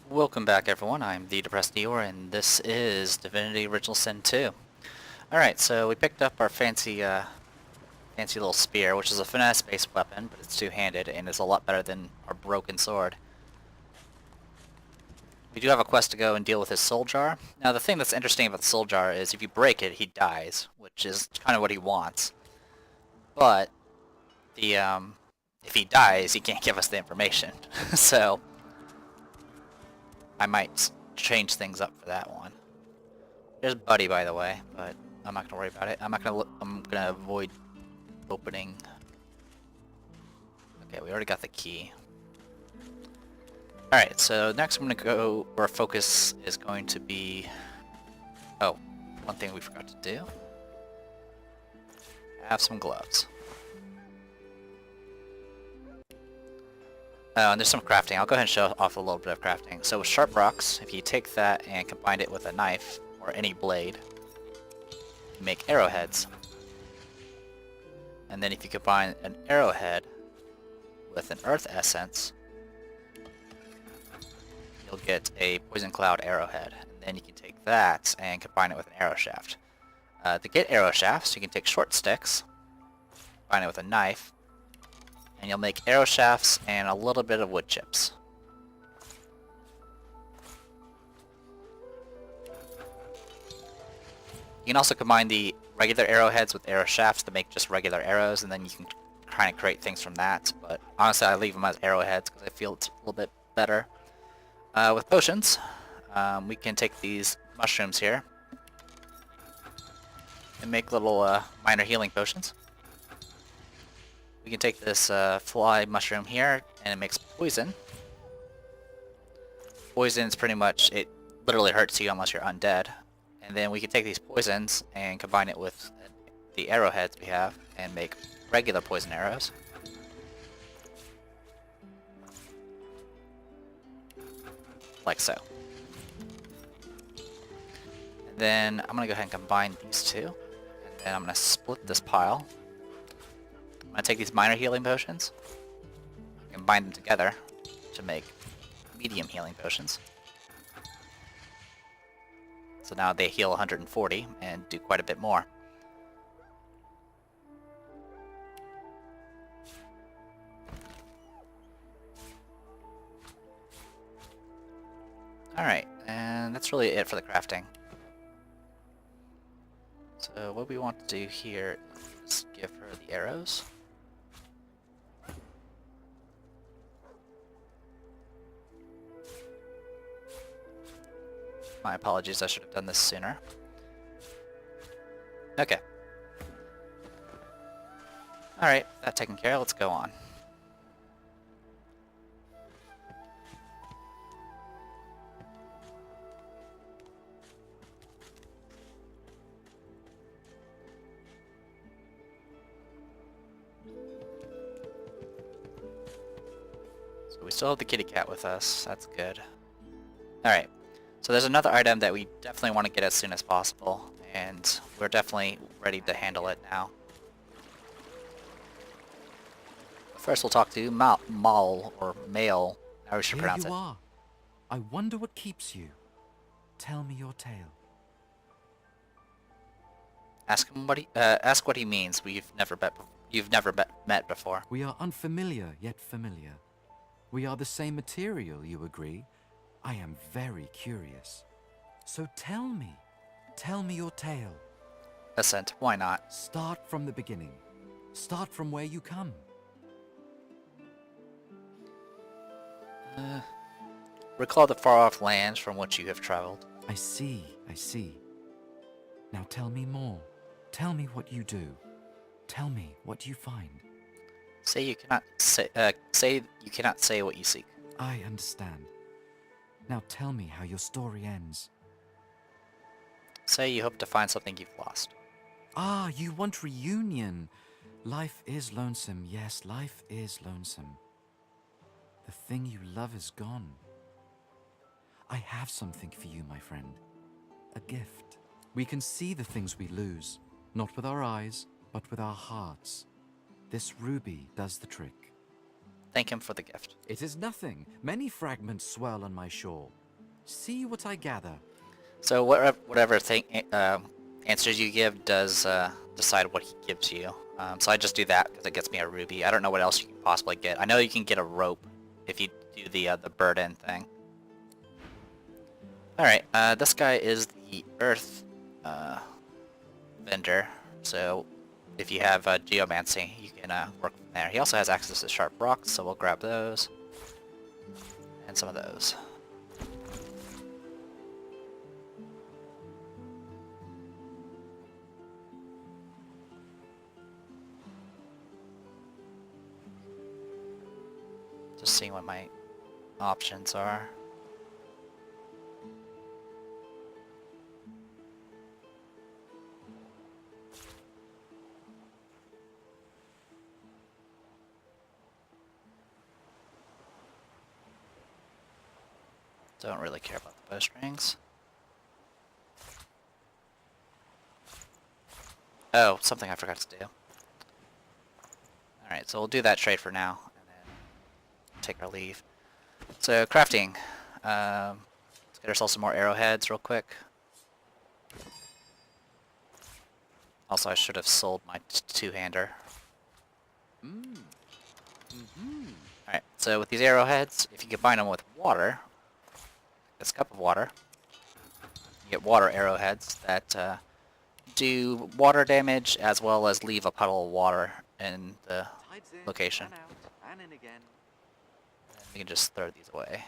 Welcome back everyone, I'm the Depressed Eeyore and this is Divinity Original Sin 2. Alright, so we picked up our fancy little spear, which is a finesse-based weapon, but it's two-handed and is a lot better than our broken sword. We do have a quest to go and deal with his soul jar. Now the thing that's interesting about the soul jar is if you break it, he dies, which is kind of what he wants. But, if he dies, he can't give us the information. So, I might change things up for that one. There's Buddy, by the way, but I'm not gonna worry about it. I'm gonna avoid opening. Okay, we already got the key. Alright, so next I'm gonna go where our focus is going to be. Oh, one thing we forgot to do. Have some gloves. Oh, and there's some crafting. I'll go ahead and show off a little bit of crafting. So with sharp rocks, if you take that and combine it with a knife, or any blade, you make arrowheads. And then if you combine an arrowhead with an earth essence, you'll get a poison cloud arrowhead. And then you can take that and combine it with an arrow shaft. To get arrow shafts, you can take short sticks, combine it with a knife, and you'll make arrow shafts and a little bit of wood chips. You can also combine the regular arrowheads with arrow shafts to make just regular arrows, and then you can kind of create things from that. But honestly, I leave them as arrowheads because I feel it's a little bit better. With potions, we can take these mushrooms here and make little minor healing potions. We can take this fly mushroom here, and it makes poison. Poison is pretty much, it literally hurts you unless you're undead. And then we can take these poisons and combine it with the arrowheads we have and make regular poison arrows. Like so. And then I'm going to go ahead and combine these two. And then I'm going to split this pile. I'm going to take these minor healing potions, combine them together to make medium healing potions. So now they heal 140 and do quite a bit more. Alright, and that's really it for the crafting. So what we want to do here is give her the arrows. My apologies, I should have done this sooner. Okay. Alright, that taken care of, let's go on. So we still have the kitty cat with us, that's good. Alright. So there's another item that we definitely want to get as soon as possible, and we're definitely ready to handle it now. But first we'll talk to Mal, or Male, how we should pronounce it. Here you are. I wonder what keeps you. Tell me your tale. Ask him ask what he means. You've never met before. We are unfamiliar, yet familiar. We are the same material, you agree? I am very curious. So tell me your tale. Assent, why not? Start from the beginning. Start from where you come. Recall the far-off lands from which you have traveled. I see. Now tell me more. Tell me what you do. Tell me what you find. Say you cannot say what you seek. I understand. Now tell me how your story ends. Say you hope to find something you've lost. Ah, you want reunion. Life is lonesome. Yes, life is lonesome. The thing you love is gone. I have something for you, my friend. A gift. We can see the things we lose, not with our eyes, but with our hearts. This ruby does the trick. Thank him for the gift. It is nothing. Many fragments swirl on my shore. See what I gather. So whatever thing answers you give does decide what he gives you. So I just do that because it gets me a ruby. I don't know what else you can possibly get. I know you can get a rope if you do the burden thing. All right, this guy is the earth vendor. So if you have geomancy, you can work from there. He also has access to sharp rocks, so we'll grab those and some of those. Just seeing what my options are. Don't really care about the bowstrings. Oh, something I forgot to do. Alright, so we'll do that trade for now, and then take our leave. So, crafting. Let's get ourselves some more arrowheads real quick. Also, I should have sold my two-hander. Alright, so with these arrowheads, if you combine them with water, this cup of water, you get water arrowheads that do water damage as well as leave a puddle of water in the location. And in again. And you can just throw these away.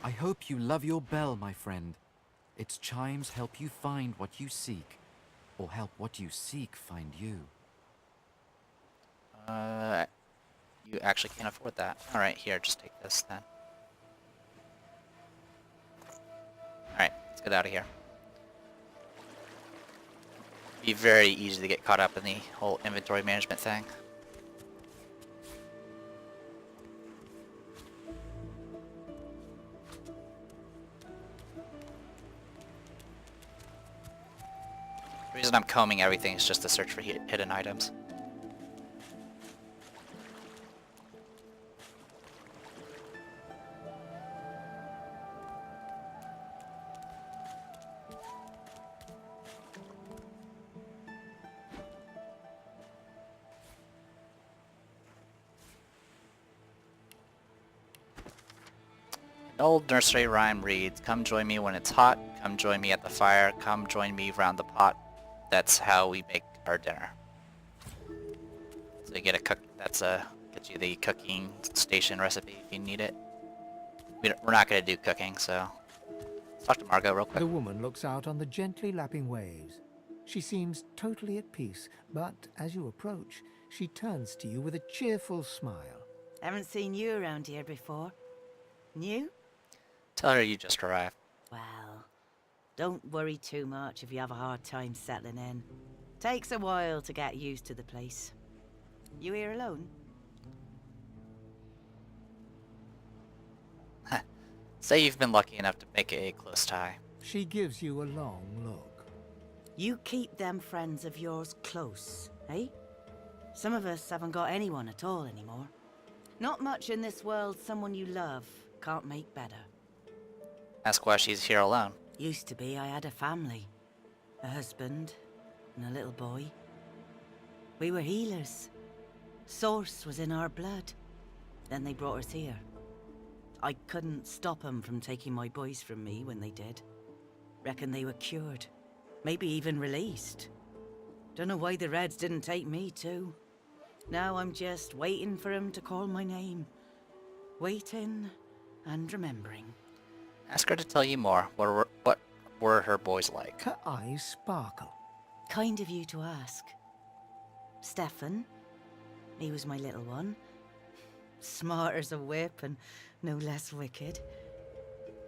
I hope you love your bell, my friend. Its chimes help you find what you seek, or help what you seek find you. You actually can't afford that. Alright, here, just take this then. Alright, let's get out of here. Be very easy to get caught up in the whole inventory management thing. The reason I'm combing everything is just to search for hidden items. An old nursery rhyme reads, "Come join me when it's hot, come join me at the fire, come join me round the pot. That's how we make our dinner." So you get a cook. That's gets you the cooking station recipe if you need it. We're not gonna do cooking, so let's talk to Margot real quick. The woman looks out on the gently lapping waves. She seems totally at peace, but as you approach, she turns to you with a cheerful smile. Haven't seen you around here before. New? Tell her you just arrived. Well, don't worry too much if you have a hard time settling in. Takes a while to get used to the place. You here alone? Say you've been lucky enough to make it a close tie. She gives you a long look. You keep them friends of yours close, eh? Some of us haven't got anyone at all anymore. Not much in this world someone you love can't make better. Ask why she's here alone. Used to be I had a family. A husband and a little boy. We were healers. Source was in our blood. Then they brought us here. I couldn't stop them from taking my boys from me when they did. Reckon they were cured. Maybe even released. Don't know why the Reds didn't take me too. Now I'm just waiting for him to call my name. Waiting and remembering. Ask her to tell you more. What were her boys like? Her eyes sparkle. Kind of you to ask. Stefan, he was my little one. Smart as a whip and no less wicked.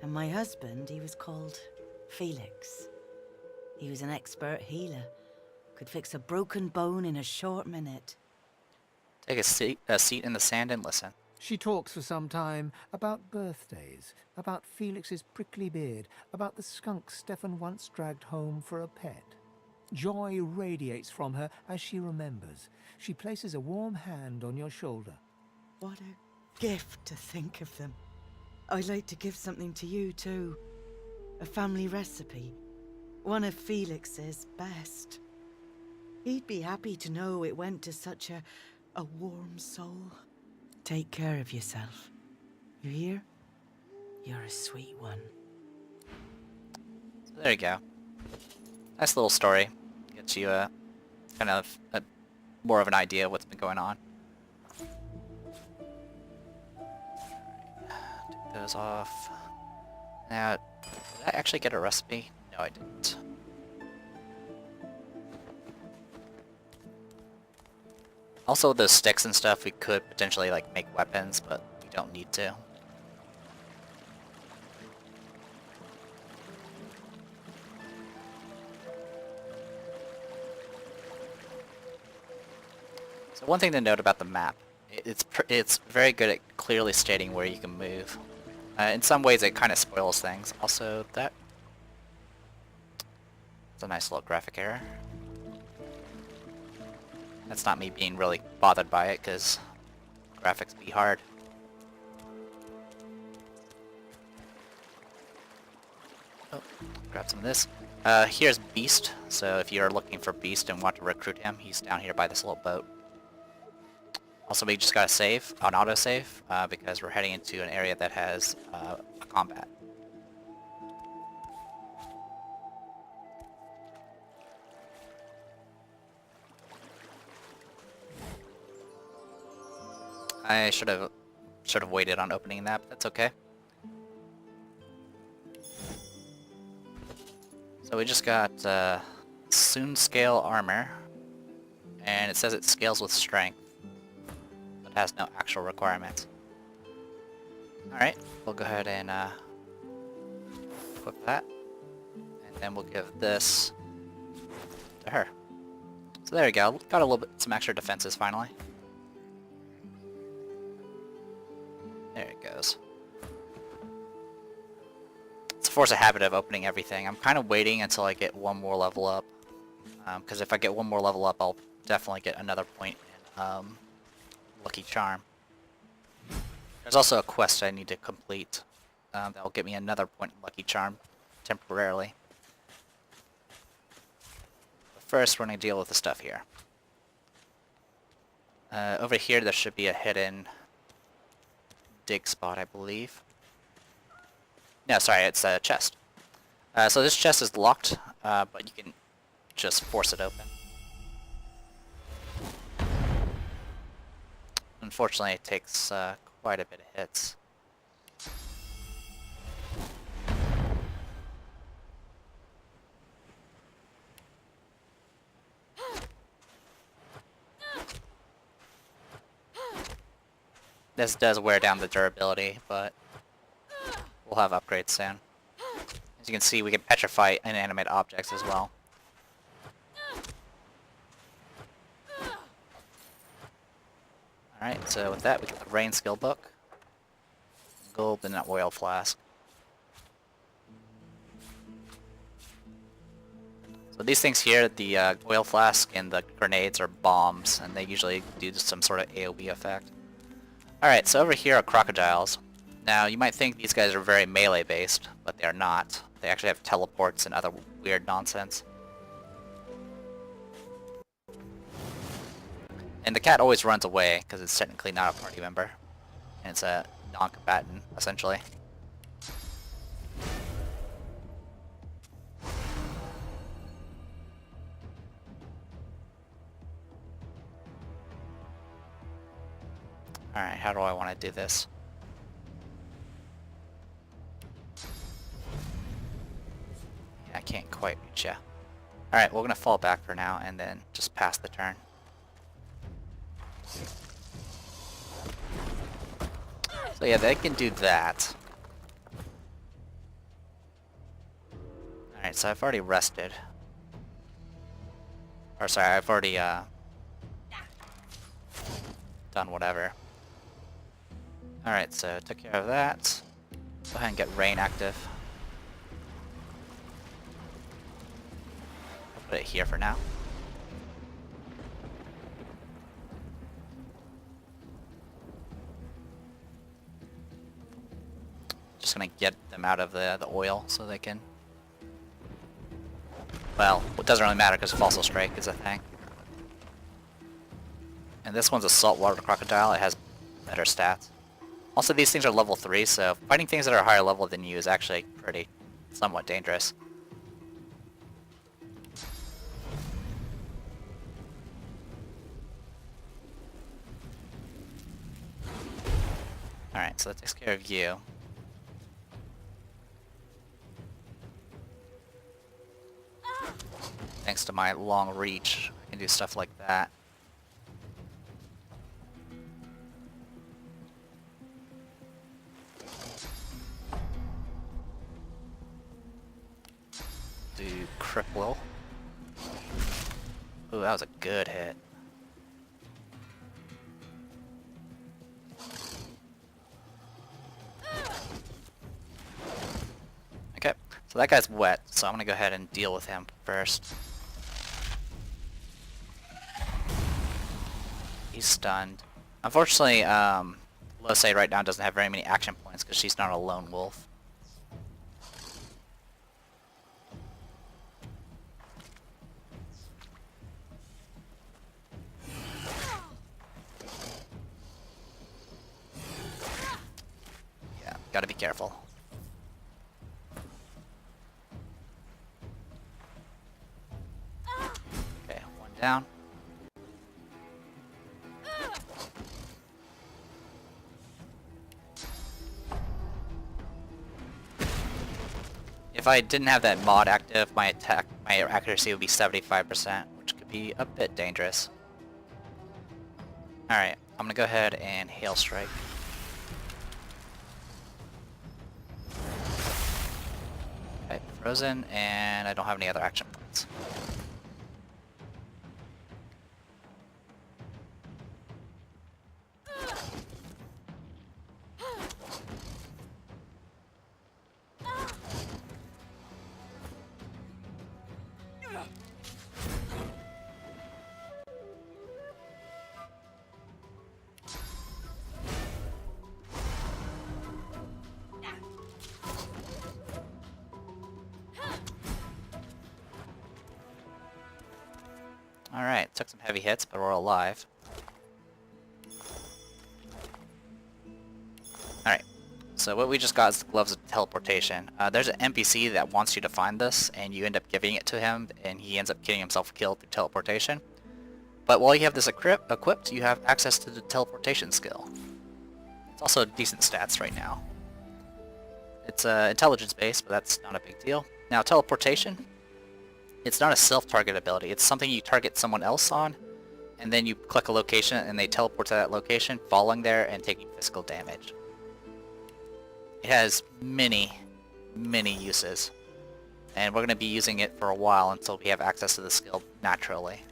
And my husband, he was called Felix. He was an expert healer. Could fix a broken bone in a short minute. Take a seat in the sand and listen. She talks for some time about birthdays, about Felix's prickly beard, about the skunk Stefan once dragged home for a pet. Joy radiates from her as she remembers. She places a warm hand on your shoulder. What a gift to think of them. I'd like to give something to you too. A family recipe. One of Felix's best. He'd be happy to know it went to such a warm soul. Take care of yourself. You hear? You're a sweet one. So there you go. Nice little story. Gets you kind of more of an idea of what's been going on. Take those off. Now, did I actually get a recipe? No, I didn't. Also, those sticks and stuff, we could potentially like make weapons, but we don't need to. So one thing to note about the map, it's very good at clearly stating where you can move. In some ways, it kind of spoils things. Also, that's a nice little graphic error. That's not me being really bothered by it, because graphics be hard. Oh, grab some of this. Here's Beast, so if you're looking for Beast and want to recruit him, he's down here by this little boat. Also, we just gotta save, on autosave, because we're heading into an area that has a combat. I should have waited on opening that, but that's okay. So we just got Soon Scale Armor, and it says it scales with strength, but has no actual requirements. Alright, we'll go ahead and equip that, and then we'll give this to her. So there we go, got a little bit, some extra defenses finally. There it goes. It's a force of habit of opening everything. I'm kind of waiting until I get one more level up. Because if I get one more level up, I'll definitely get another point in Lucky Charm. There's also a quest I need to complete that will get me another point in Lucky Charm temporarily. But first, we're going to deal with the stuff here. Over here, there should be a hidden dig spot, I believe. No, sorry, it's a chest. So this chest is locked, but you can just force it open. Unfortunately, it takes quite a bit of hits. This does wear down the durability, but we'll have upgrades soon. As you can see, we can petrify inanimate objects as well. Alright, so with that, we get the Rain Skill Book, gold, and an oil flask. So these things here, the oil flask and the grenades are bombs, and they usually do some sort of AoE effect. Alright, so over here are crocodiles. Now, you might think these guys are very melee based, but they are not. They actually have teleports and other weird nonsense. And the cat always runs away, because it's technically not a party member. And it's a non-combatant, essentially. Alright, how do I want to do this? Yeah, I can't quite reach ya. Alright, we're gonna fall back for now and then just pass the turn. So yeah, they can do that. Alright, so I've already rested. Or sorry, I've already done whatever. Alright, so took care of that. Go ahead and get rain active. put it here for now. Just gonna get them out of the oil so they can... Well, it doesn't really matter because Fossil Strike is a thing. And this one's a saltwater crocodile. It has better stats. Also, these things are level 3, so fighting things that are higher level than you is actually pretty somewhat dangerous. Alright, so that takes care of you. Thanks to my long reach, I can do stuff like that. Do cripple. Ooh, that was a good hit. Okay, so that guy's wet, so I'm gonna go ahead and deal with him first. He's stunned. Unfortunately, Lose right now doesn't have very many action points because she's not a lone wolf. Yeah, gotta be careful. Okay, one down. If I didn't have that mod active, my accuracy would be 75%, which could be a bit dangerous. Alright, I'm gonna go ahead and Hail Strike. Okay, frozen, and I don't have any other action points. Alright, took some heavy hits, but we're alive. Alright, so what we just got is the Gloves of Teleportation. There's an NPC that wants you to find this, and you end up giving it to him, and he ends up getting himself killed through teleportation. But while you have this equipped, you have access to the teleportation skill. It's also decent stats right now. It's intelligence based, but that's not a big deal. Now teleportation, it's not a self-target ability. It's something you target someone else on, and then you click a location and they teleport to that location, falling there and taking physical damage. It has many, many uses, and we're going to be using it for a while until we have access to the skill naturally.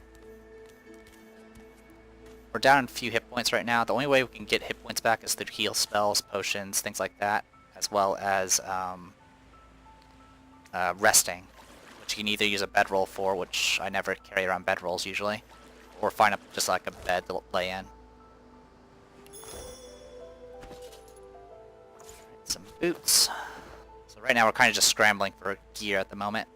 We're down a few hit points right now. The only way we can get hit points back is through heal spells, potions, things like that, as well as resting, which you can either use a bedroll for, which I never carry around bedrolls usually, or find just like a bed to lay in. Some boots. So right now we're kind of just scrambling for gear at the moment.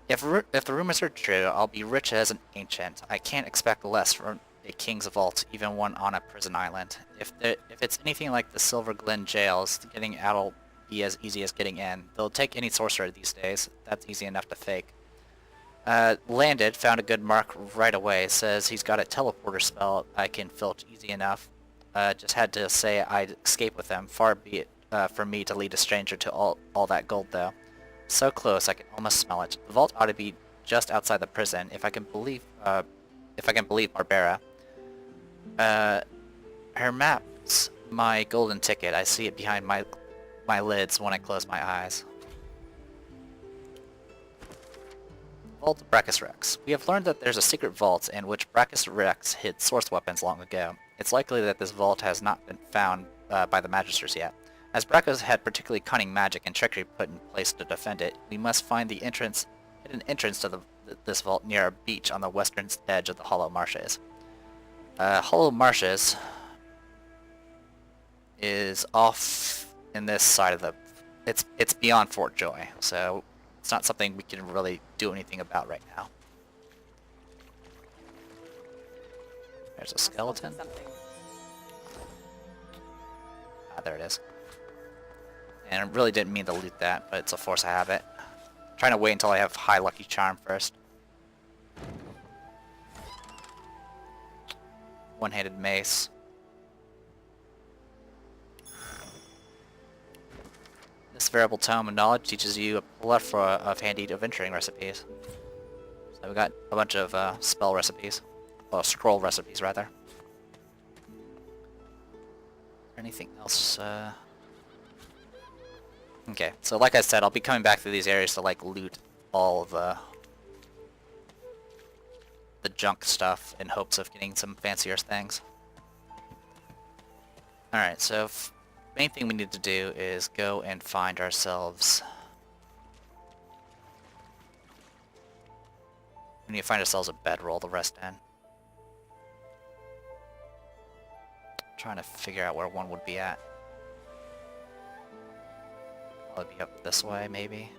If the rumors are true, I'll be rich as an ancient. I can't expect less from a king's vault, even one on a prison island. If it's anything like the Silver Glen jails, getting out'll be as easy as getting in. They'll take any sorcerer these days. That's easy enough to fake. Landed, found a good mark right away. Says he's got a teleporter spell I can filch easy enough. Just had to say I'd escape with him. Far be it for me to lead a stranger to all that gold, though. So close, I can almost smell it. The vault ought to be just outside the prison, if I can believe Barbara. Her map's my golden ticket. I see it behind my lids when I close my eyes. Vault of Brachus Rex. We have learned that there's a secret vault in which Brachus Rex hid source weapons long ago. It's likely that this vault has not been found by the Magisters yet. As Brachus had particularly cunning magic and trickery put in place to defend it, we must find the entrance hidden entrance to this vault near a beach on the western edge of the Hollow Marshes. Hollow Marshes is off in this side of the... It's beyond Fort Joy, so it's not something we can really do anything about right now. There's a skeleton. Ah, there it is. And I really didn't mean to loot that, but it's a force of habit. I'm trying to wait until I have high lucky charm first. One-handed mace. This variable tome of knowledge teaches you a plethora of handy adventuring recipes. So we got a bunch of spell recipes. Well, scroll recipes, rather. Anything else? Okay, so like I said, I'll be coming back through these areas to like loot all of the junk stuff in hopes of getting some fancier things. Alright, so main thing we need to do is go and find ourselves... We need to find ourselves a bedroll to rest in. Trying to figure out where one would be at. Probably be up this way, maybe.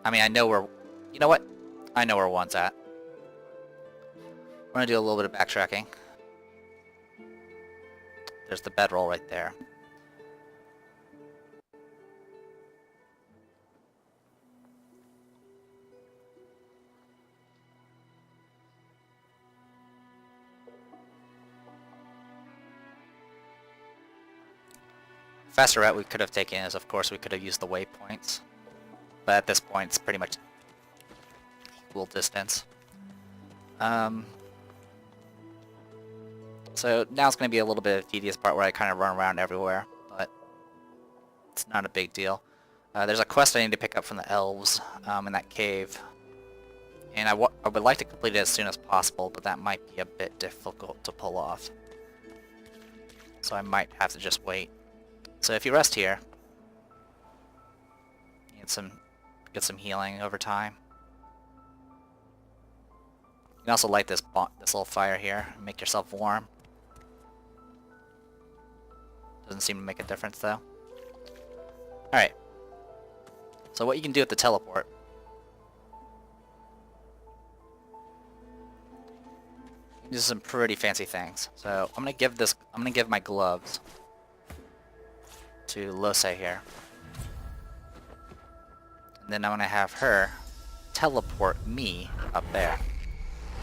I mean, I know where... You know what? I know where one's at. We're gonna do a little bit of backtracking. There's the bedroll right there. Faster route we could have taken is, of course, we could have used the waypoints. But at this point, it's pretty much equal distance. So now it's going to be a little bit of a tedious part where I kind of run around everywhere, but it's not a big deal. There's a quest I need to pick up from the elves in that cave. And I would like to complete it as soon as possible, but that might be a bit difficult to pull off. So I might have to just wait. So if you rest here, you get some healing over time. You can also light this little fire here and make yourself warm. Doesn't seem to make a difference though. Alright. So what you can do with the teleport. You can do some pretty fancy things. So I'm gonna give my gloves to Lose here. And then I'm gonna have her teleport me up there.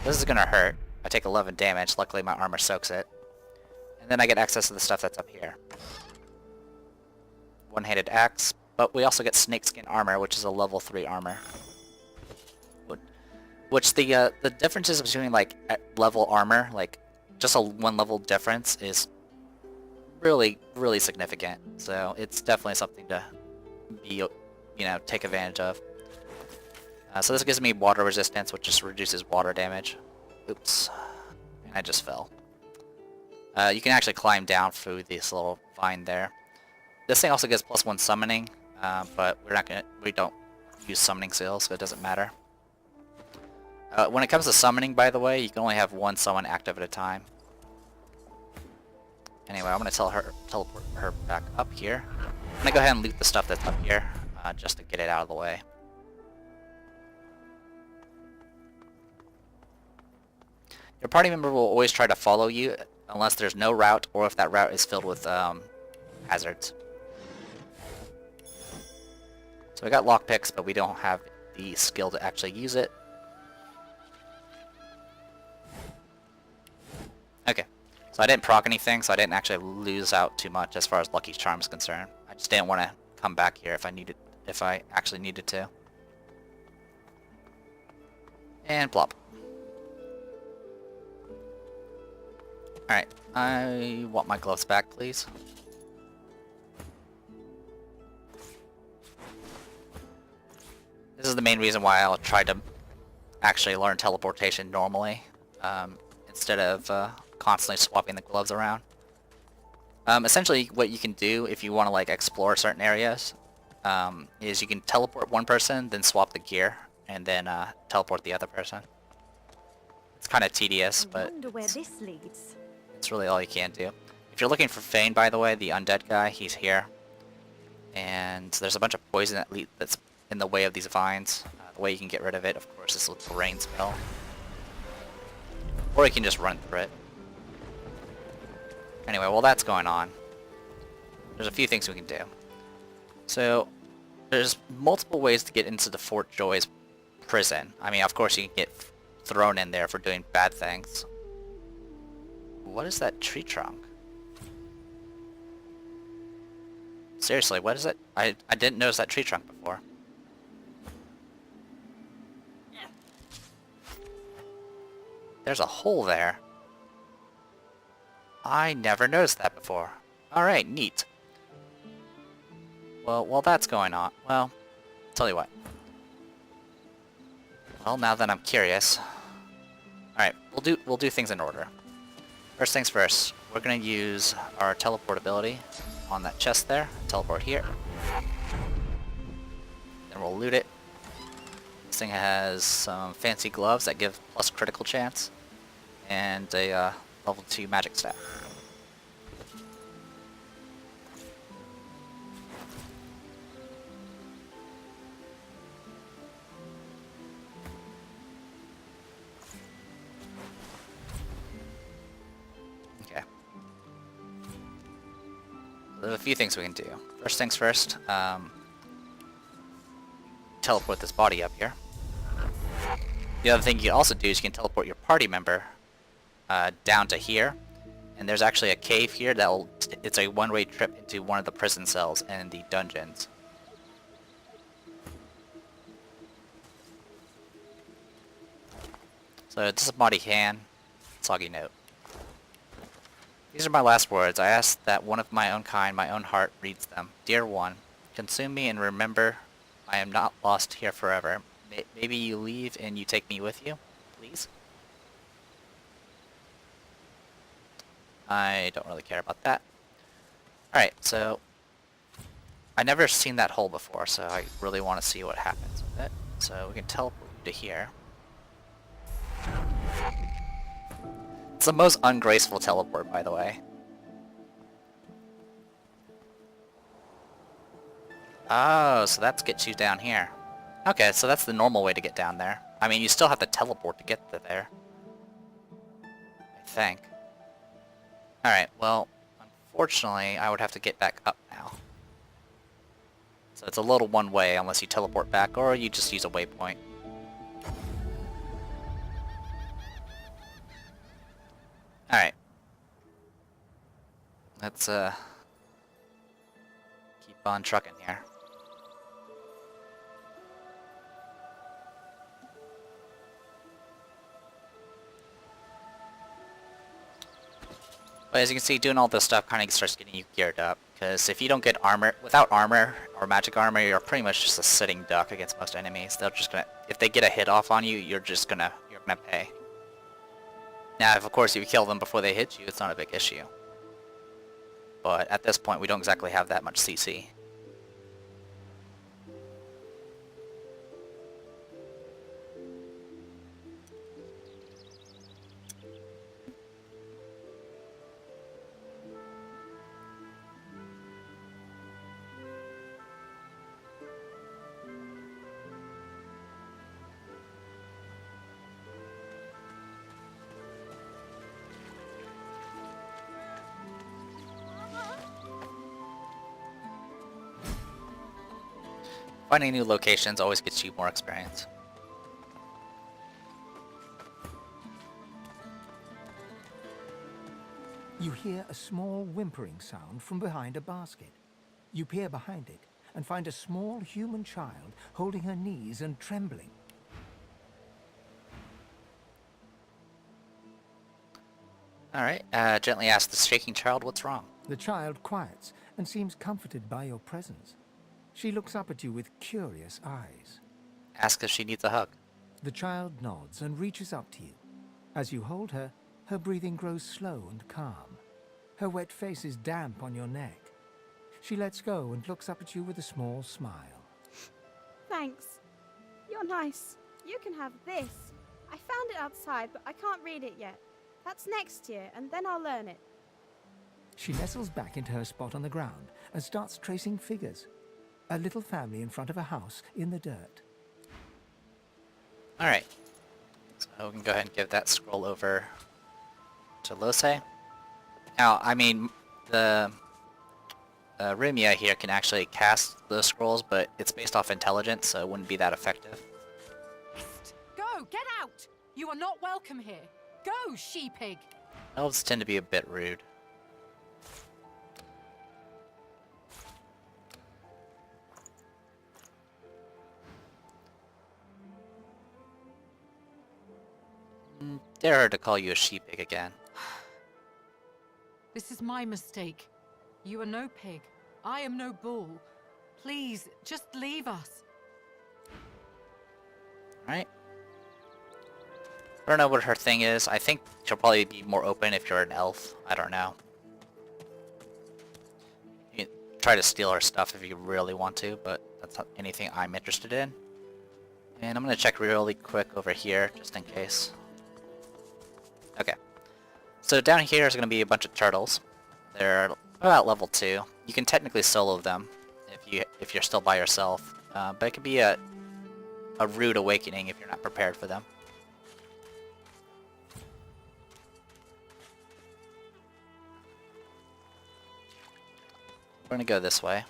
This is gonna hurt. I take 11 damage, luckily my armor soaks it. And then I get access to the stuff that's up here. One-handed axe, but we also get snakeskin armor, which is a level 3 armor. Which the differences between like level armor, like just a 1 level difference is really, really significant. So it's definitely something to be, you know, take advantage of. So this gives me water resistance, which just reduces water damage. Oops. And I just fell. You can actually climb down through this little vine there. This thing also gives +1 summoning, but we don't use summoning skills, so it doesn't matter. When it comes to summoning, by the way, you can only have 1 summon active at a time. Anyway, I'm gonna teleport her back up here. I'm gonna go ahead and loot the stuff that's up here, just to get it out of the way. Your party member will always try to follow you unless there's no route or if that route is filled with hazards. So we got lockpicks, but we don't have the skill to actually use it. Okay, so I didn't proc anything, so I didn't actually lose out too much as far as Lucky Charm is concerned. I just didn't want to come back here if I actually needed to. And plop. Alright, I want my gloves back, please. This is the main reason why I'll try to actually learn teleportation normally, instead of constantly swapping the gloves around. Essentially, what you can do if you want to like explore certain areas, is you can teleport one person, then swap the gear, and then teleport the other person. It's kind of tedious, I but wonder where this leads. it's really all you can do. If you're looking for Fane, by the way, the undead guy, he's here. And there's a bunch of poison that's in the way of these vines. The way you can get rid of it, of course, is with the rain spell. Or you can just run through it. Anyway, while that's going on, there's a few things we can do. So, there's multiple ways to get into the Fort Joy's prison. I mean, of course, you can get thrown in there for doing bad things. What is that tree trunk? Seriously, what is it? I didn't notice that tree trunk before. There's a hole there. I never noticed that before. Alright, neat. Well, while that's going on, well, tell you what. Well, now that I'm curious. Alright, we'll do things in order. First things first, we're gonna use our teleport ability on that chest there. Teleport here. Then we'll loot it. This thing has some fancy gloves that give plus critical chance. And a level 2 magic staff. Okay. There's a few things we can do. First things first, teleport this body up here. The other thing you can also do is you can teleport your party member down to here. And there's actually a cave here it's a one-way trip into one of the prison cells and the dungeons. So this is body hand, soggy note. These are my last words. I ask that one of my own kind, my own heart, reads them. Dear one, consume me and remember I am not lost here forever. Maybe you leave and you take me with you, please? I don't really care about that. Alright, so I never seen that hole before, so I really want to see what happens with it. So we can teleport you to here. It's the most ungraceful teleport, by the way. Oh, so that gets you down here. Okay, so that's the normal way to get down there. I mean, you still have to teleport to get to there. I think. Alright, well, unfortunately, I would have to get back up now. So it's a little one way unless you teleport back, or you just use a waypoint. Alright. Let's, keep on trucking here. But as you can see, doing all this stuff kind of starts getting you geared up. Because if you don't get armor, without armor or magic armor, you're pretty much just a sitting duck against most enemies. They're just gonna, if they get a hit off on you, you're gonna pay. Now, of course, if you kill them before they hit you, it's not a big issue. But at this point, we don't exactly have that much CC. Finding new locations always gets you more experience. You hear a small whimpering sound from behind a basket. You peer behind it and find a small human child holding her knees and trembling. Alright, gently ask the shaking child what's wrong. The child quiets and seems comforted by your presence. She looks up at you with curious eyes. Ask if she needs a hug. The child nods and reaches up to you. As you hold her, her breathing grows slow and calm. Her wet face is damp on your neck. She lets go and looks up at you with a small smile. Thanks. You're nice. You can have this. I found it outside, but I can't read it yet. That's next year, and then I'll learn it. She nestles back into her spot on the ground and starts tracing figures. A little family in front of a house in the dirt. Alright. So we can go ahead and give that scroll over to Lose. Now, I mean, the Rumia here can actually cast those scrolls, but it's based off intelligence, so it wouldn't be that effective. Go! Get out! You are not welcome here. Go, she-pig! Elves tend to be a bit rude. Dare her to call you a she-pig again. This is my mistake. You are no pig. I am no bull. Please, just leave us. Right? I don't know what her thing is. I think she'll probably be more open if you're an elf. I don't know. You can try to steal her stuff if you really want to, but that's not anything I'm interested in. And I'm going to check really quick over here, just in case. Okay. So down here is going to be a bunch of turtles. They're about level 2. You can technically solo them if you're still by yourself, but it could be a rude awakening if you're not prepared for them. We're gonna go this way.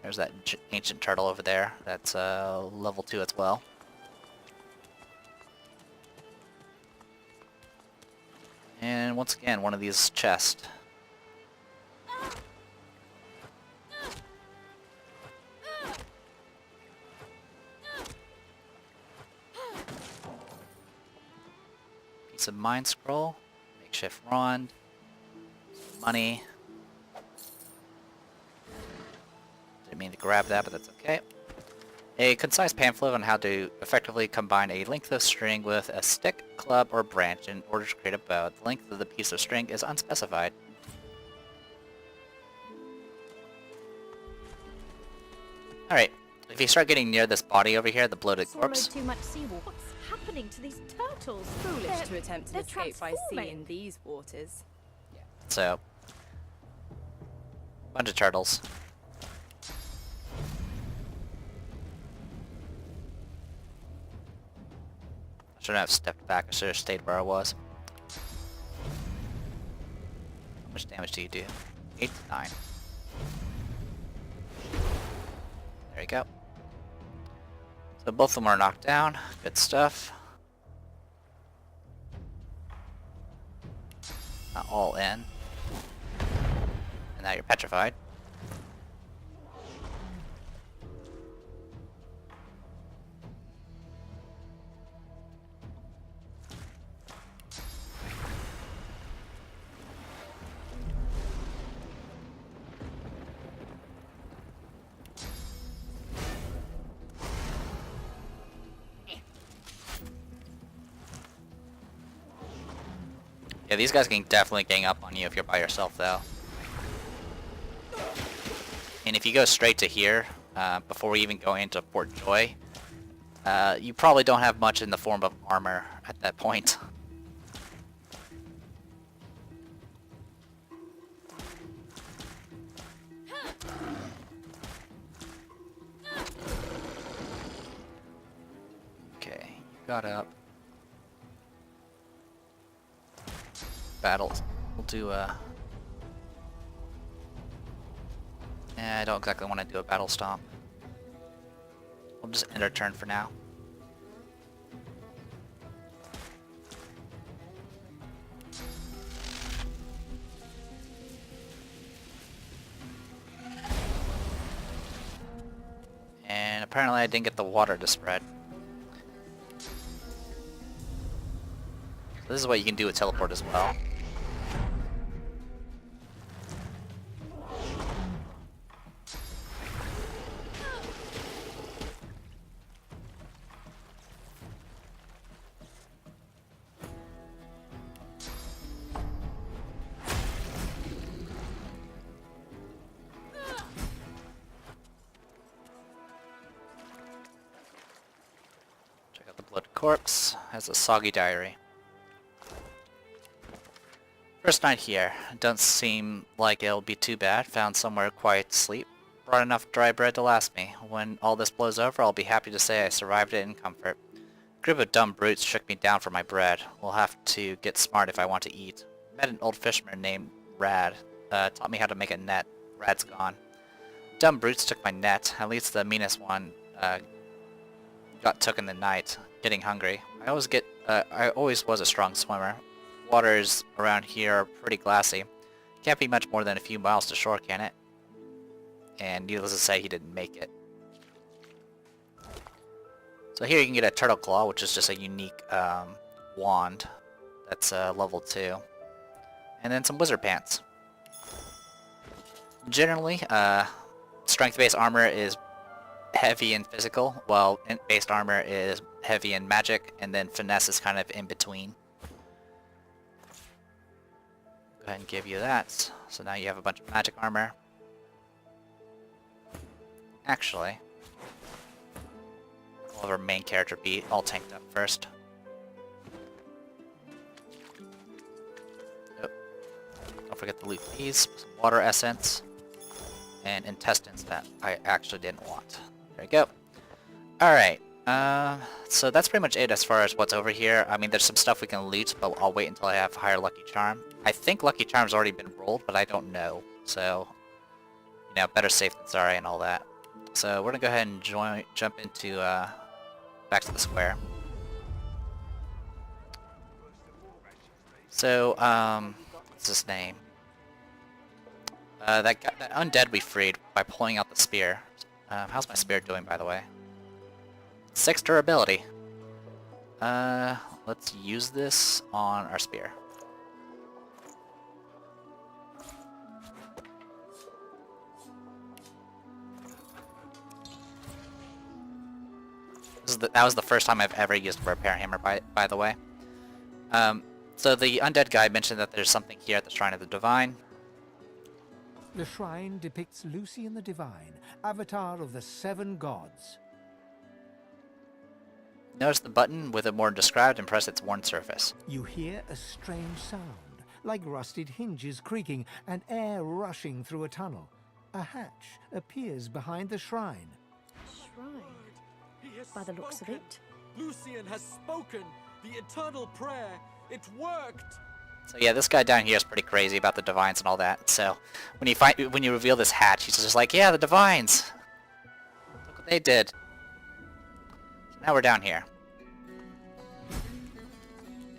There's that ancient turtle over there. That's level 2 as well. And once again, one of these chests. Piece of mind scroll, makeshift wand, money. Didn't mean to grab that, but that's okay. A concise pamphlet on how to effectively combine a length of string with a stick, club, or branch in order to create a bow. The length of the piece of string is unspecified. Alright, if you start getting near this body over here, the bloated corpse, Swallowed too much seawater. What's happening to these turtles? Foolish to attempt to they're escape by sea transforming. in these waters. so bunch of turtles. I shouldn't have stepped back, I should have stayed where I was. How much damage do you do? 8 to 9. There you go. So both of them are knocked down. Good stuff. Not all in. And now you're petrified. Yeah, these guys can definitely gang up on you if you're by yourself, though. And if you go straight to here, before we even go into Port Joy, you probably don't have much in the form of armor at that point. Okay, you got up. Battles. We'll do I don't exactly want to do a battle stomp. We'll just end our turn for now. And apparently I didn't get the water to spread. So this is what you can do with teleport as well. Blood corpse has a soggy diary. First night here. Don't seem like it'll be too bad. Found somewhere quiet to sleep. Brought enough dry bread to last me. When all this blows over, I'll be happy to say I survived it in comfort. A group of dumb brutes shook me down for my bread. We'll have to get smart if I want to eat. Met an old fisherman named Rad. Taught me how to make a net. Rad's gone. Dumb brutes took my net. At least the meanest one got took in the night. Getting hungry. I always was a strong swimmer. Waters around here are pretty glassy. Can't be much more than a few miles to shore, can it? And needless to say, he didn't make it. So here you can get a turtle claw, which is just a unique wand. That's level 2. And then some wizard pants. Generally, strength-based armor is heavy in physical, while int-based armor is heavy in magic, and then finesse is kind of in between. Go ahead and give you that. So now you have a bunch of magic armor. Actually, we'll have our main character be all tanked up first. Oh. Don't forget to loot these. Some water essence. And intestines that I actually didn't want. There we go. Alright. So that's pretty much it as far as what's over here. I mean, there's some stuff we can loot, but I'll wait until I have higher Lucky Charm. I think Lucky Charm's already been rolled, but I don't know. So, you know, better safe than sorry and all that. So we're gonna go ahead and jump into, back to the square. So, what's his name? That undead we freed by pulling out the spear. How's my spear doing, by the way? 6 durability. Let's use this on our spear. That was the first time I've ever used a repair hammer, by the way. So the undead guy mentioned that there's something here at the Shrine of the Divine. The shrine depicts Lucian the Divine, avatar of the 7 gods. Notice the button with it more described and press its worn surface. You hear a strange sound, like rusted hinges creaking and air rushing through a tunnel. A hatch appears behind the shrine. Shrine. By the looks of it. Lucian has spoken. The eternal prayer. It worked. So yeah, this guy down here is pretty crazy about the divines and all that. So when you reveal this hatch, he's just like, yeah, the divines. Look what they did. So now we're down here.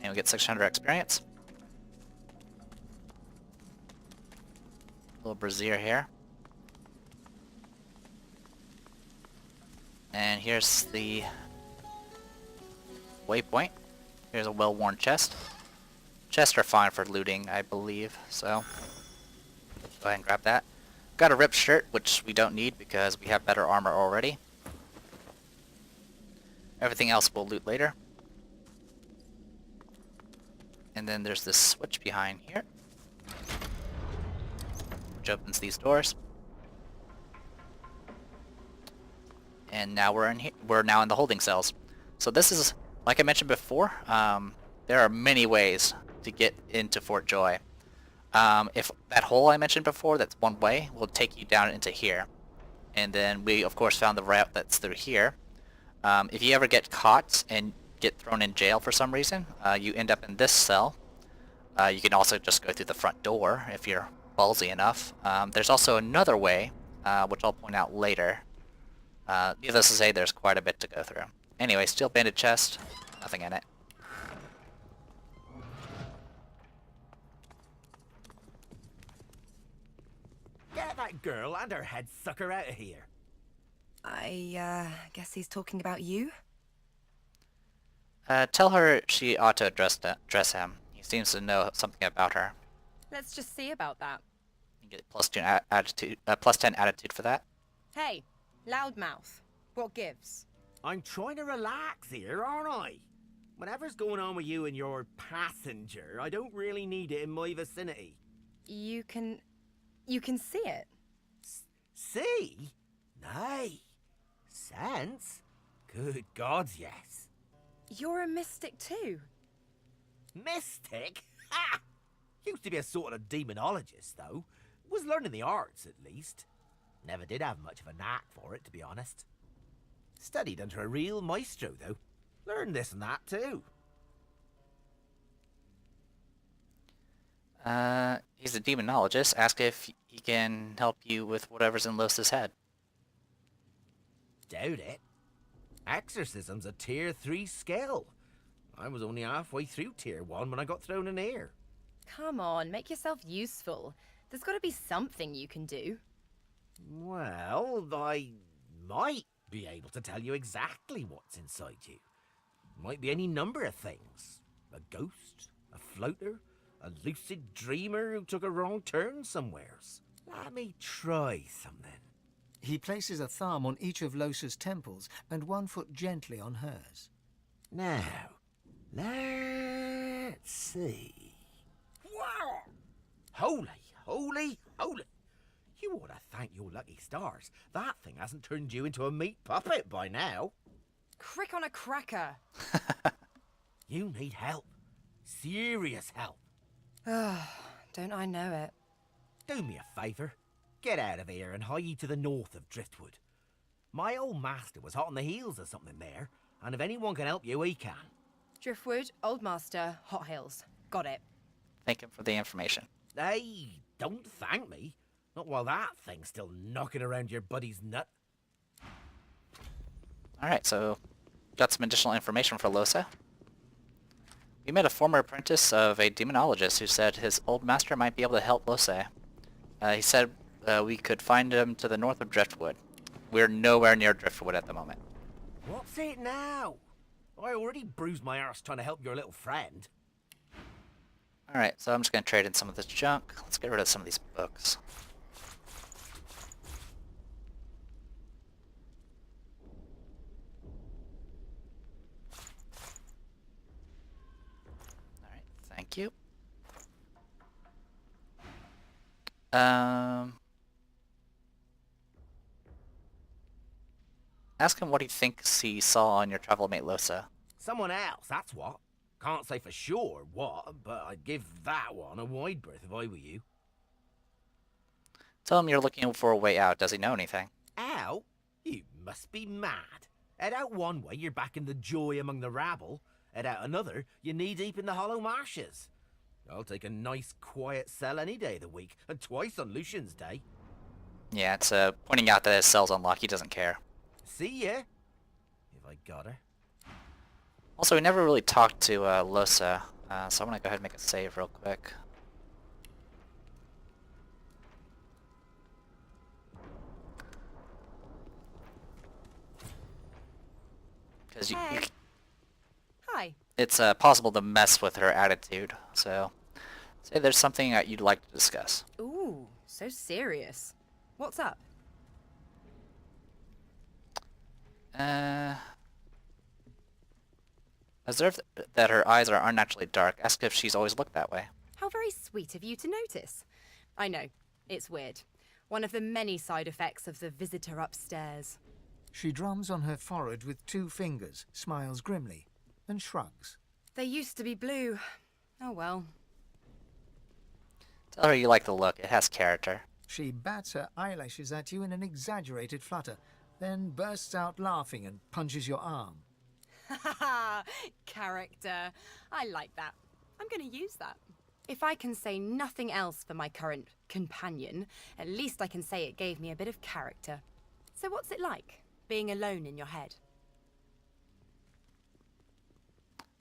And we get 600 experience. Little brazier here. And here's the waypoint. Here's a well-worn chest. Chests are fine for looting, I believe, so go ahead and grab that. Got a ripped shirt, which we don't need because we have better armor already. Everything else we'll loot later. And then there's this switch behind here, which opens these doors. And now we're in here. We're now in the holding cells. So this is, like I mentioned before, there are many ways to get into Fort Joy. If that hole I mentioned before, that's one way, will take you down into here. And then we, of course, found the route that's through here. If you ever get caught and get thrown in jail for some reason, you end up in this cell. You can also just go through the front door if you're ballsy enough. There's also another way, which I'll point out later. Needless to say, there's quite a bit to go through. Anyway, steel banded chest, nothing in it. Get that girl and her head sucker out of here. I guess he's talking about you? Tell her she ought to address him. He seems to know something about her. Let's just see about that. You get plus 10 attitude for that. Hey, loudmouth. What gives? I'm trying to relax here, aren't I? Whatever's going on with you and your passenger, I don't really need it in my vicinity. You can see it. See? Nay. Sense? Good gods, yes. You're a mystic too. Mystic? Ha! Used to be a sort of demonologist, though. Was learning the arts, at least. Never did have much of a knack for it, to be honest. Studied under a real maestro, though. Learned this and that, too. He's a demonologist. Ask if he can help you with whatever's in Los's head. Doubt it. Exorcism's a tier 3 skill. I was only halfway through tier 1 when I got thrown in here. Come on, make yourself useful. There's got to be something you can do. Well, I might be able to tell you exactly what's inside you. Might be any number of things. A ghost, a floater, a lucid dreamer who took a wrong turn somewheres. Let me try something. He places a thumb on each of Los's temples and one foot gently on hers. Now, let's see. Wow! Holy, holy, holy! You ought to thank your lucky stars. That thing hasn't turned you into a meat puppet by now. Crick on a cracker. You need help. Serious help. Don't I know it? Do me a favour. Get out of here and hie ye to the north of Driftwood. My old master was hot on the heels of something there, and if anyone can help you, he can. Driftwood, Old Master, Hot Hills. Got it. Thank him for the information. Hey, don't thank me. Not while that thing's still knocking around your buddy's nut. Alright, so got some additional information for Losa. We met a former apprentice of a demonologist who said his old master might be able to help Lose. He said we could find him to the north of Driftwood. We're nowhere near Driftwood at the moment. What's it now? I already bruised my arse trying to help your little friend. Alright, so I'm just going to trade in some of this junk. Let's get rid of some of these books. Alright, thank you. Ask him what he thinks he saw on your travel mate Losa. Someone else, that's what. Can't say for sure what, but I'd give that one a wide berth if I were you. Tell him you're looking for a way out. Does he know anything? Out? You must be mad. Head out one way, you're back in the joy among the rabble. Head out another, you're knee-deep in the hollow marshes. I'll take a nice, quiet cell any day of the week, and twice on Lucian's Day. Yeah, it's pointing out that his cell's unlocked. He doesn't care. See ya, if I got her. Also, we never really talked to Losa, so I'm going to go ahead and make a save real quick. Because Hey. Hi. it's possible to mess with her attitude, so say there's something that you'd like to discuss. Ooh, so serious. What's up? Observe that her eyes are unnaturally dark. Ask if she's always looked that way. How very sweet of you to notice. I know, it's weird. One of the many side effects of the visitor upstairs. She drums on her forehead with 2 fingers, smiles grimly, and shrugs. They used to be blue. Oh well. Tell her you like the look. It has character. She bats her eyelashes at you in an exaggerated flutter, then bursts out laughing and punches your arm. Ha ha! Character. I like that. I'm going to use that. If I can say nothing else for my current companion, at least I can say it gave me a bit of character. So what's it like, being alone in your head?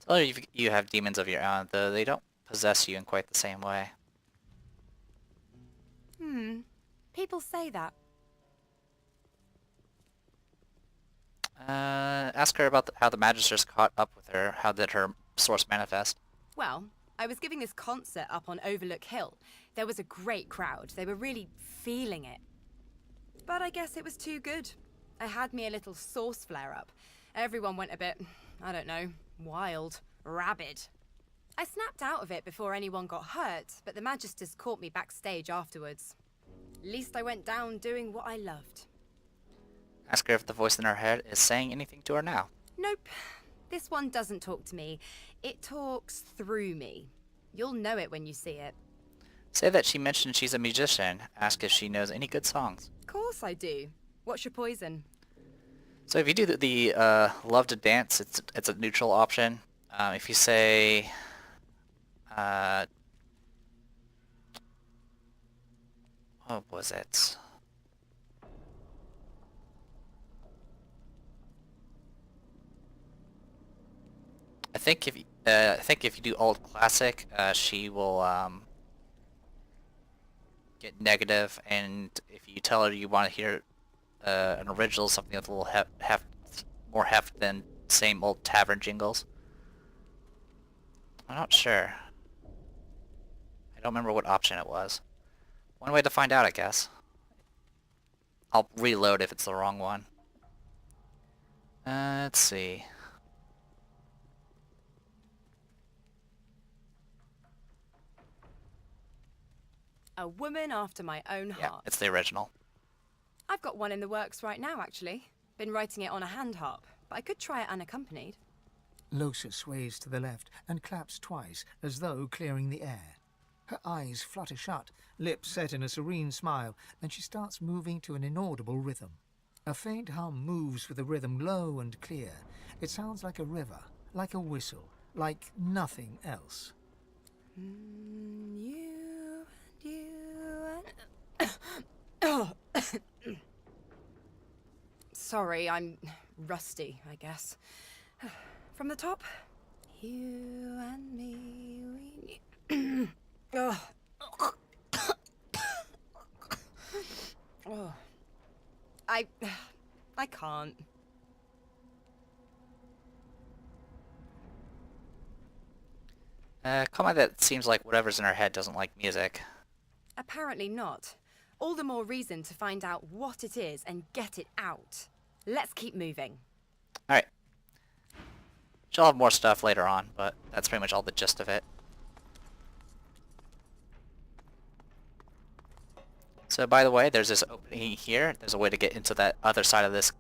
Tell her you have demons of your own, though they don't possess you in quite the same way. People say that. Ask her about how the Magisters caught up with her. How did her source manifest? Well, I was giving this concert up on Overlook Hill. There was a great crowd. They were really feeling it. But I guess it was too good. I had me a little source flare-up. Everyone went a bit, I don't know, wild, rabid. I snapped out of it before anyone got hurt, but the Magisters caught me backstage afterwards. At least I went down doing what I loved. Ask her if the voice in her head is saying anything to her now. Nope. This one doesn't talk to me. It talks through me. You'll know it when you see it. Say that she mentioned she's a musician. Ask if she knows any good songs. Of course I do. What's your poison? So if you do the love to dance, it's a neutral option. If you say what was it? I think if you do old classic, she will get negative, and if you tell her you want to hear an original, something with a little more heft than same old tavern jingles. I'm not sure. I don't remember what option it was. One way to find out, I guess. I'll reload if it's the wrong one. Let's see. A woman after my own Yeah, heart. it's the original. I've got one in the works right now, actually. Been writing it on a hand harp, but I could try it unaccompanied. Losa sways to the left and claps twice, as though clearing the air. Her eyes flutter shut, lips set in a serene smile, and she starts moving to an inaudible rhythm. A faint hum moves with a rhythm low and clear. It sounds like a river, like a whistle, like nothing else. Oh. Sorry, I'm rusty, I guess. From the top. You and me, we oh. Oh. I can't. Come on, that seems like whatever's in her head doesn't like music. Apparently not. All the more reason to find out what it is and get it out. Let's keep moving. Alright. She'll have more stuff later on, but that's pretty much all the gist of it. So by the way, there's this opening here. There's a way to get into that other side of this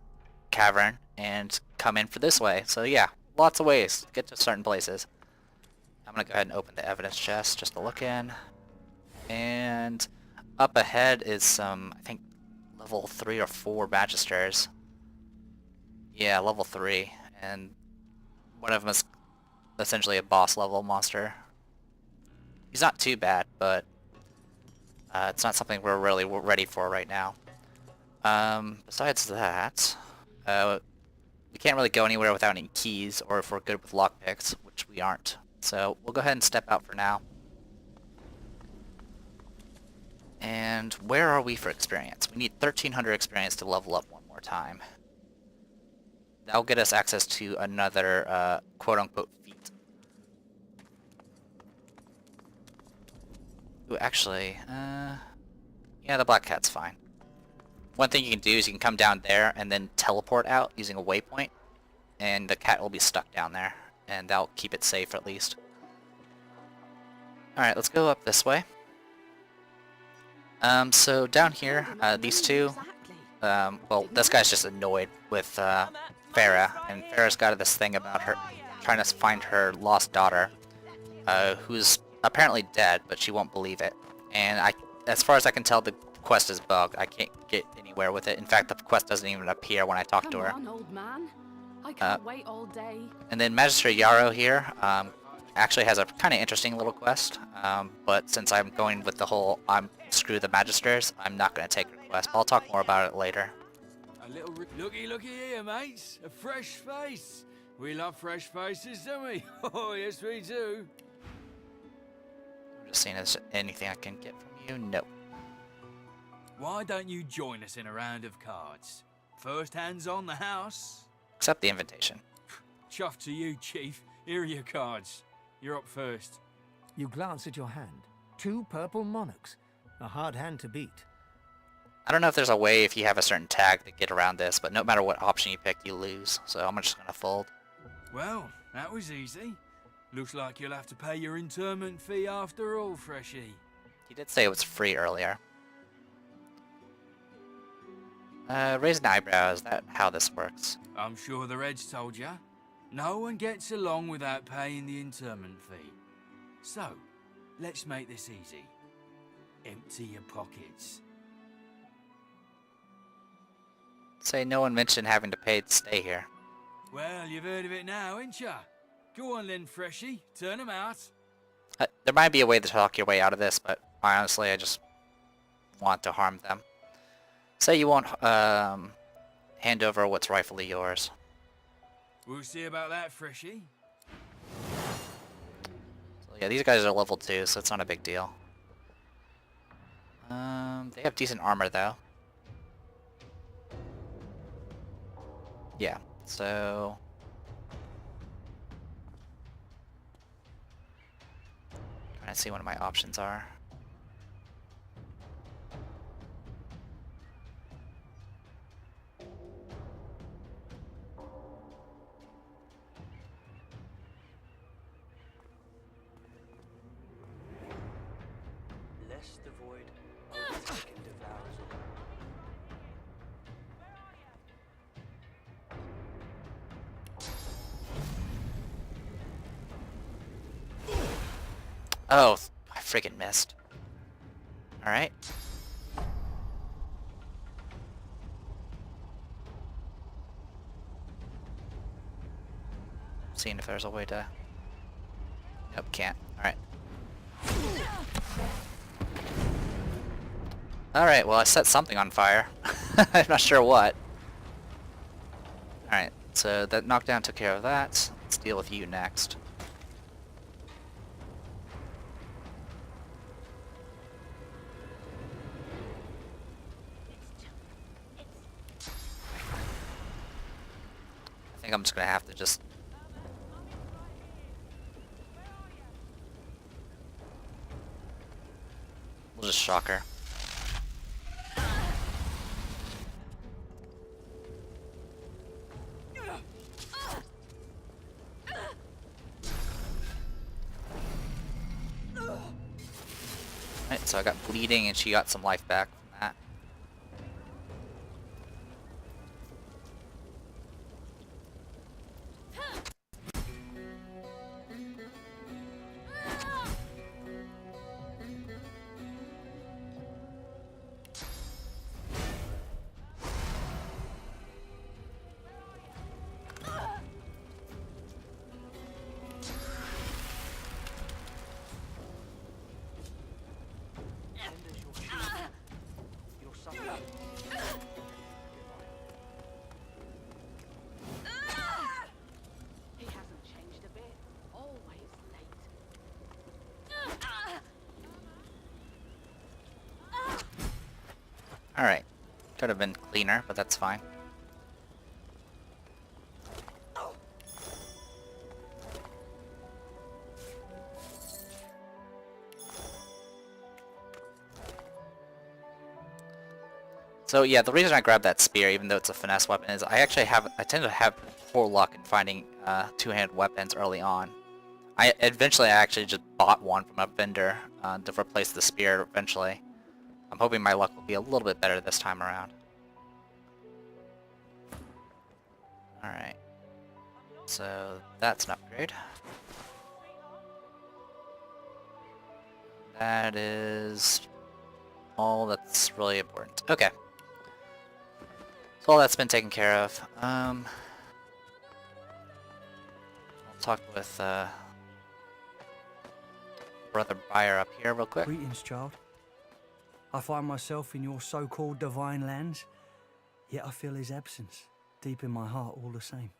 cavern and come in for this way. So yeah, lots of ways to get to certain places. I'm gonna go ahead and open the evidence chest just to look in. And up ahead is some, I think, level 3 or 4 magisters. Yeah, level 3. And one of them is essentially a boss level monster. He's not too bad, but it's not something we're really ready for right now. Besides that, we can't really go anywhere without any keys, or if we're good with lockpicks, which we aren't. So we'll go ahead and step out for now. And where are we for experience? We need 1300 experience to level up one more time. That'll get us access to another quote-unquote feat. Ooh, actually, yeah, the black cat's fine. One thing you can do is you can come down there and then teleport out using a waypoint, and the cat will be stuck down there, and that'll keep it safe at least. Alright, let's go up this way. So down here, these two, well, this guy's just annoyed with Farah, and Farah's got this thing about her trying to find her lost daughter, who's apparently dead, but she won't believe it. And as far as I can tell, the quest is bugged. I can't get anywhere with it. In fact, the quest doesn't even appear when I talk to her. Come on, old man. I can't wait all day. And then Magistrate Yarrow here actually has a kind of interesting little quest, but since I'm going with the whole screw the Magisters, I'm not going to take her quest. I'll talk more about it later. A little looky here, mates. A fresh face. We love fresh faces, don't we? Oh, yes, we do. I'm just seeing if there's anything I can get from you. No. Why don't you join us in a round of cards? First hands on the house. Accept the invitation. Chuff to you, Chief. Here are your cards. You're up first. You glance at your hand. 2 purple monarchs. A hard hand to beat. I don't know if there's a way if you have a certain tag to get around this, but no matter what option you pick, you lose. So I'm just going to fold. Well, that was easy. Looks like you'll have to pay your interment fee after all, Freshie. He did say it was free earlier. Raise an eyebrow. Is that how this works? I'm sure the Reds told ya. No one gets along without paying the interment fee. So, let's make this easy. Empty your pockets. Say no one mentioned having to pay to stay here. Well, you've heard of it now, ain't ya? Go on then, Freshie. Turn 'em out. There might be a way to talk your way out of this, but honestly, I just want to harm them. Say you won't hand over what's rightfully yours. We'll see about that, Freshie. So yeah, these guys are level 2, so it's not a big deal. They have decent armor though. Yeah, so... trying to see what my options are. Lest the void overtake and devour us all. Oh, I friggin' missed. Alright. Seeing if there's a way to... Nope, can't. Alright. Alright, well I set something on fire. I'm not sure what. Alright, so that knockdown took care of that. Let's deal with you next. I think I'm just gonna have to just... we'll just shock her. Right, so I got bleeding and she got some life back from that. He hasn't changed a bit. Always late. Alright. Could have been cleaner, but that's fine. So yeah, the reason I grabbed that spear, even though it's a finesse weapon, is I tend to have poor luck in finding two-handed weapons early on. Eventually I actually just bought one from a vendor to replace the spear eventually. I'm hoping my luck will be a little bit better this time around. Alright. So that's an upgrade. That is all that's really important. Okay. So all that's been taken care of. I'll talk with Brother Buyer up here real quick. Greetings, child. I find myself in your so-called divine lands, yet I feel his absence deep in my heart all the same.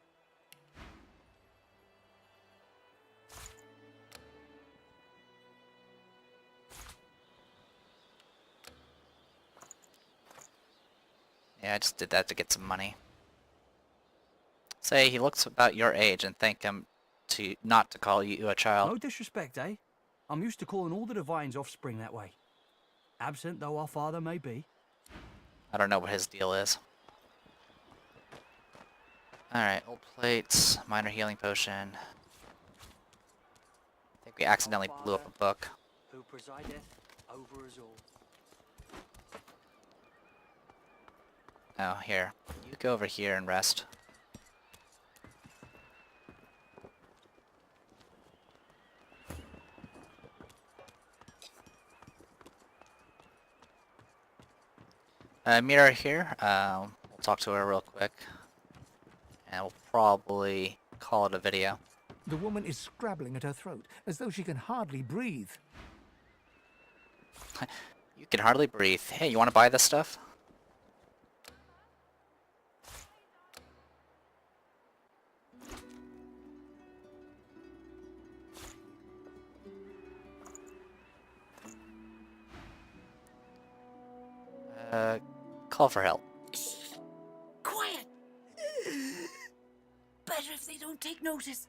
Yeah, I just did that to get some money. Say he looks about your age and thank him not to call you a child. No disrespect, eh? I'm used to calling all the divine's offspring that way. Absent though our father may be. I don't know what his deal is. Alright, old plates, minor healing potion. I think we accidentally blew up a book. Who presideth over us all. Oh, here. You go over here and rest. Mirror here. We'll talk to her real quick. And we'll probably call it a video. The woman is scrabbling at her throat, as though she can hardly breathe. You can hardly breathe. Hey, you want to buy this stuff? Call for help. Quiet! Better if they don't take notice.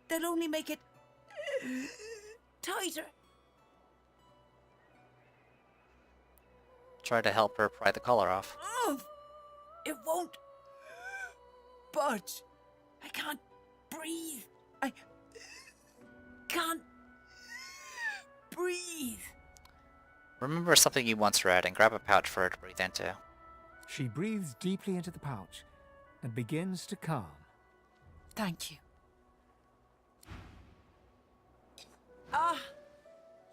They'll only make it tighter. Try to help her pry the collar off. It won't budge. I can't breathe. I can't breathe. Remember something you once read and grab a pouch for her to breathe into. She breathes deeply into the pouch and begins to calm. Thank you.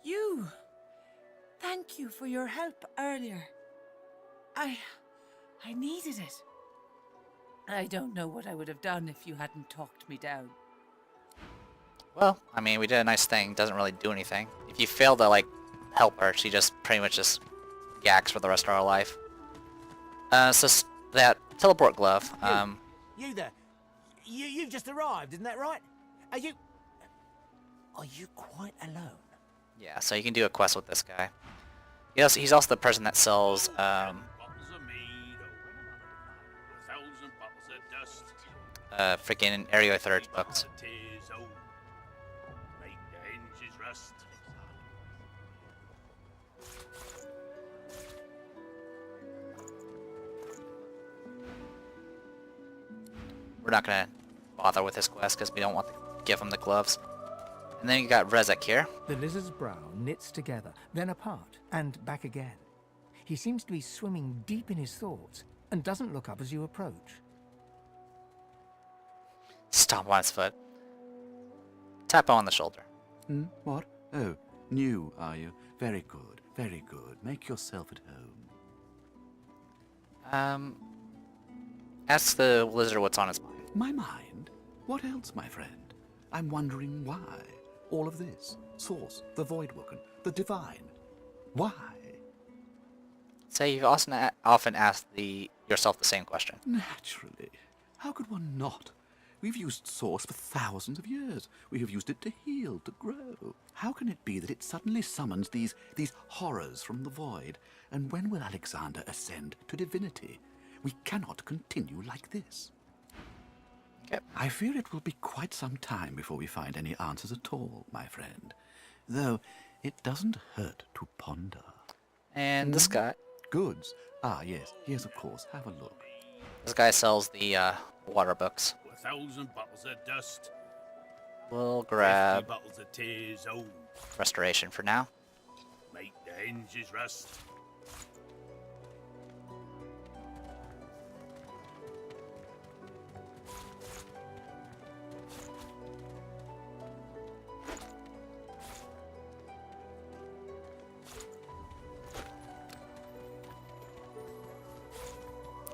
You. Thank you for your help earlier. I needed it. I don't know what I would have done if you hadn't talked me down. Well, I mean, we did a nice thing. Doesn't really do anything. If you fail to, like, help her, she just pretty much just gags for the rest of her life. So that teleport glove, You there. You've just arrived, isn't that right? Are you quite alone? yeah, so you can do a quest with this guy. He's also the person that sells, freaking Area 3rd books. We're not gonna bother with this quest because we don't want to give him the gloves. And then you got Rezek here. The lizard's brow knits together, then apart, and back again. He seems to be swimming deep in his thoughts and doesn't look up as you approach. Stomp on his foot. Tap on the shoulder. What? Oh, new, are you? Very good, very good. Make yourself at home. Ask the lizard what's on his mind. My mind? What else, my friend? I'm wondering why. All of this. Source, the Voidwoken, the Divine. Why? Say you've often asked yourself the same question. Naturally. How could one not? We've used Source for thousands of years. We have used it to heal, to grow. How can it be that it suddenly summons these horrors from the void? And when will Alexander ascend to divinity? We cannot continue like this. Okay. I fear it will be quite some time before we find any answers at all, my friend. Though it doesn't hurt to ponder. And this guy. Goods. Ah, yes. Yes, of course. Have a look. This guy sells the water books. 1,000 bottles of dust. We'll 50 grab bottles of tears. Oh, restoration for now. make the hinges rust.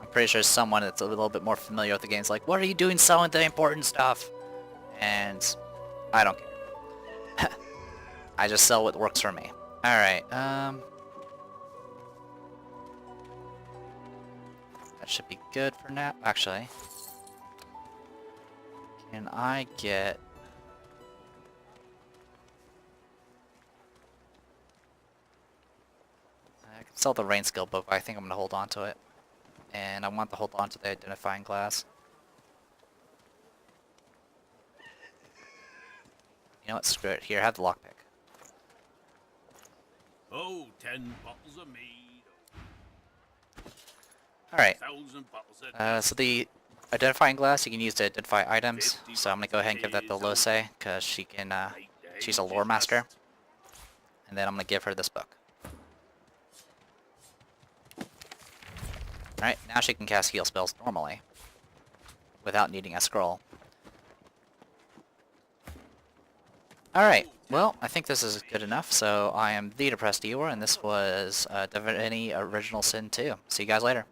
I'm pretty sure someone that's a little bit more familiar with the game's like, what are you doing selling the important stuff? And I don't care. I just sell what works for me. Alright, that should be good for now. Actually, can I get... I can sell the rain skill book, but I think I'm going to hold on to it. And I want to hold on to the identifying glass. You know what, screw it. Here, have the lockpick. Oh, 10 bottles of mead. Alright, 1,000 bottles of dust. so the identifying glass you can use to identify items. So I'm going to go ahead and give that to Lose, because she can, she's a lore master. And then I'm going to give her this book. Alright, now she can cast heal spells normally, without needing a scroll. Alright, Well, I think this is good enough, so I am the Depressed Eeyore, and this was Divinity Original Sin 2. See you guys later.